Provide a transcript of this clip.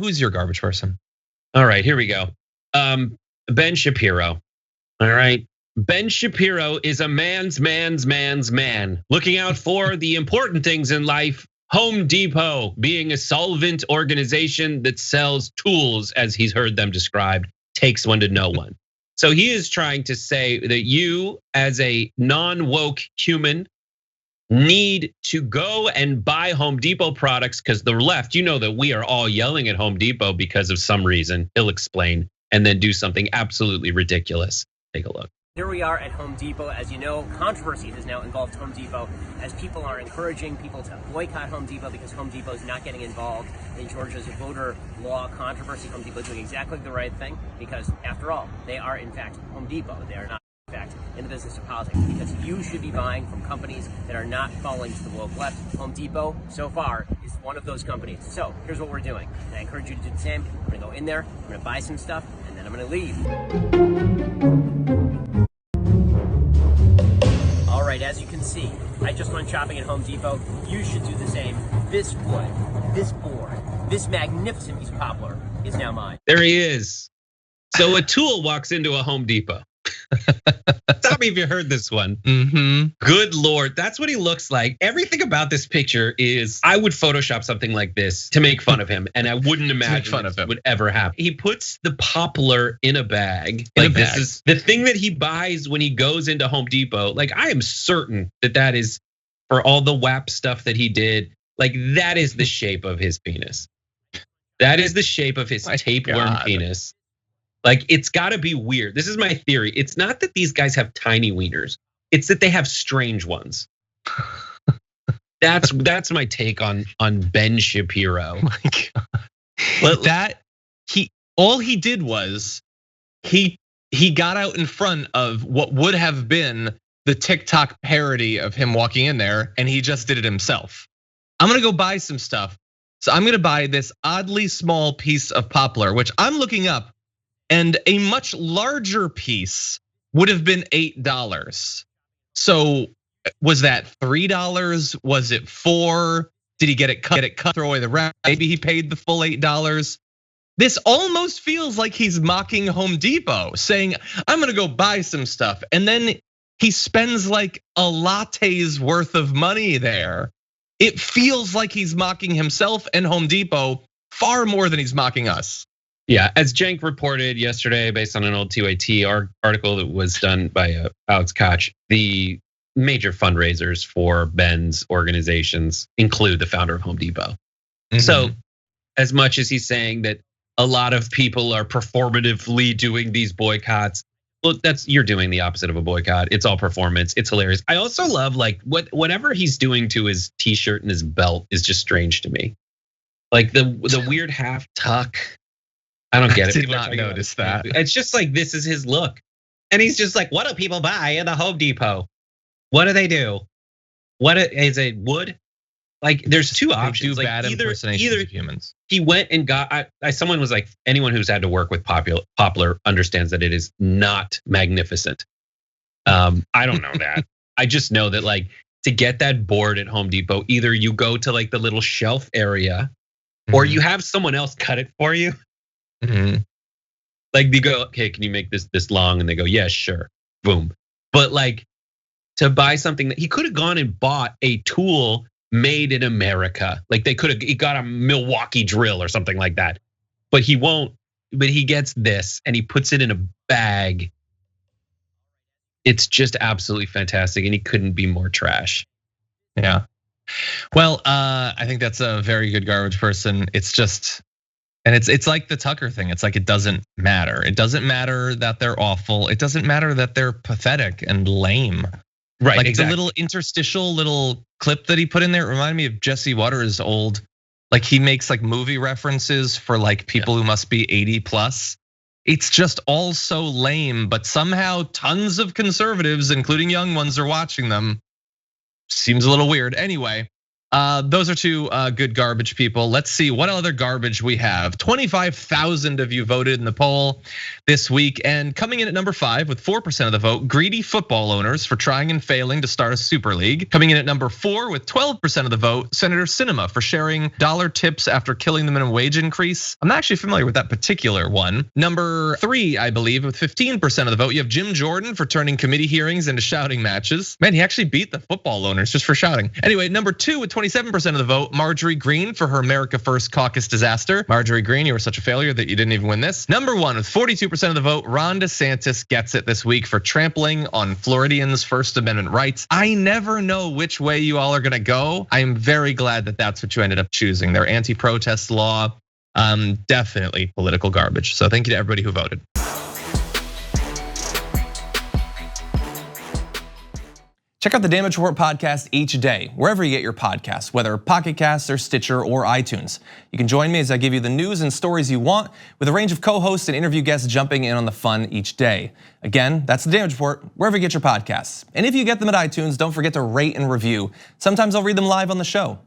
who's your garbage person? All right, here we go. Ben Shapiro. All right. Ben Shapiro is a man's man, looking out for the important things in life. Home Depot being a solvent organization that sells tools, as he's heard them described, takes one to know one. So he is trying to say that you, as a non-woke human, need to go and buy Home Depot products, because the left, you know that we are all yelling at Home Depot because of some reason. He'll explain, and then do something absolutely ridiculous. Take a look. Here we are at Home Depot. As you know, controversy has now engulfed Home Depot as people are encouraging people to boycott Home Depot because Home Depot is not getting involved in Georgia's voter law controversy. Home Depot is doing exactly the right thing because, after all, they are in fact Home Depot. They are not in fact in the business of politics, because you should be buying from companies that are not falling to the woke left. Home Depot, so far, is one of those companies. So here's what we're doing. And I encourage you to do the same. I'm gonna go in there, I'm gonna buy some stuff, and then I'm gonna leave. All right, as you can see, I just went shopping at Home Depot. You should do the same. This wood, this board, this magnificent piece of poplar is now mine. There he is. So a tool walks into a Home Depot. Tell me if you heard this one. Good Lord, that's what he looks like. Everything about this picture is, I would Photoshop something like this to make fun of him, and I wouldn't imagine this would ever happen. He puts the poplar in a bag. This is the thing that he buys when he goes into Home Depot. Like, I am certain that that is, for all the WAP stuff that he did, like that is the shape of his penis. That is the shape of his tapeworm penis. Like, it's gotta be weird. This is my theory. It's not that these guys have tiny wieners. It's that they have strange ones. That's my take on Ben Shapiro. Oh my God. All he did was he got out in front of what would have been the TikTok parody of him walking in there, and he just did it himself. I'm gonna go buy some stuff. So I'm gonna buy this oddly small piece of poplar, which I'm looking up. And a much larger piece would have been $8. So was that $3? Was it $4? Did he get it cut, throw away the rest? Maybe he paid the full $8. This almost feels like he's mocking Home Depot, saying, I'm gonna go buy some stuff. And then he spends like a latte's worth of money there. It feels like he's mocking himself and Home Depot far more than he's mocking us. Yeah, as Cenk reported yesterday, based on an old TYT article that was done by Alex Koch, the major fundraisers for Ben's organizations include the founder of Home Depot. So, as much as he's saying that a lot of people are performatively doing these boycotts, look, you're doing the opposite of a boycott. It's all performance. It's hilarious. I also love, like, whatever he's doing to his t-shirt and his belt is just strange to me. Like the weird half tuck. I don't get it. I did not notice that. It's just like, this is his look. And he's just like, what do people buy in the Home Depot? What do they do? What is it, wood? Like, there's two options. Like, either of humans. He went and got, someone was like, anyone who's had to work with poplar understands that it is not magnificent. I don't know that. I just know that, like, to get that board at Home Depot, either you go to like the little shelf area, or you have someone else cut it for you. Like, they go, okay, can you make this long? And they go, yeah, sure, boom. But like, to buy something that he could have gone and bought a tool made in America. Like, he got a Milwaukee drill or something like that. But he won't, but he gets this and he puts it in a bag. It's just absolutely fantastic, and he couldn't be more trash. Yeah. Well, I think that's a very good garbage person. It's just, and it's like the Tucker thing. It's like, it doesn't matter. It doesn't matter that they're awful. It doesn't matter that they're pathetic and lame. Right. Like, exactly. The little interstitial little clip that he put in there reminded me of Jesse Waters' old, like, he makes like movie references for like people who must be 80 plus. It's just all so lame, but somehow tons of conservatives, including young ones, are watching them. Seems a little weird. Anyway, Those are two good garbage people. Let's see what other garbage we have. 25,000 of you voted in the poll this week, and coming in at number 5 with 4% of the vote, greedy football owners for trying and failing to start a super league. Coming in at number 4 with 12% of the vote, Senator Sinema for sharing dollar tips after killing the minimum wage increase. I'm not actually familiar with that particular one. Number 3, I believe, with 15% of the vote, you have Jim Jordan for turning committee hearings into shouting matches. Man, he actually beat the football owners just for shouting. Anyway, number 2 with 27% of the vote, Marjorie Greene for her America First caucus disaster. Marjorie Greene, you were such a failure that you didn't even win this. Number 1 with 42% of the vote, Ron DeSantis gets it this week for trampling on Floridians' First Amendment rights. I never know which way you all are gonna go. I am very glad that that's what you ended up choosing. Their anti-protest law, definitely political garbage. So thank you to everybody who voted. Check out the Damage Report podcast each day, wherever you get your podcasts, whether Pocket Casts or Stitcher or iTunes. You can join me as I give you the news and stories you want, with a range of co-hosts and interview guests jumping in on the fun each day. Again, that's the Damage Report, wherever you get your podcasts. And if you get them at iTunes, don't forget to rate and review. Sometimes I'll read them live on the show.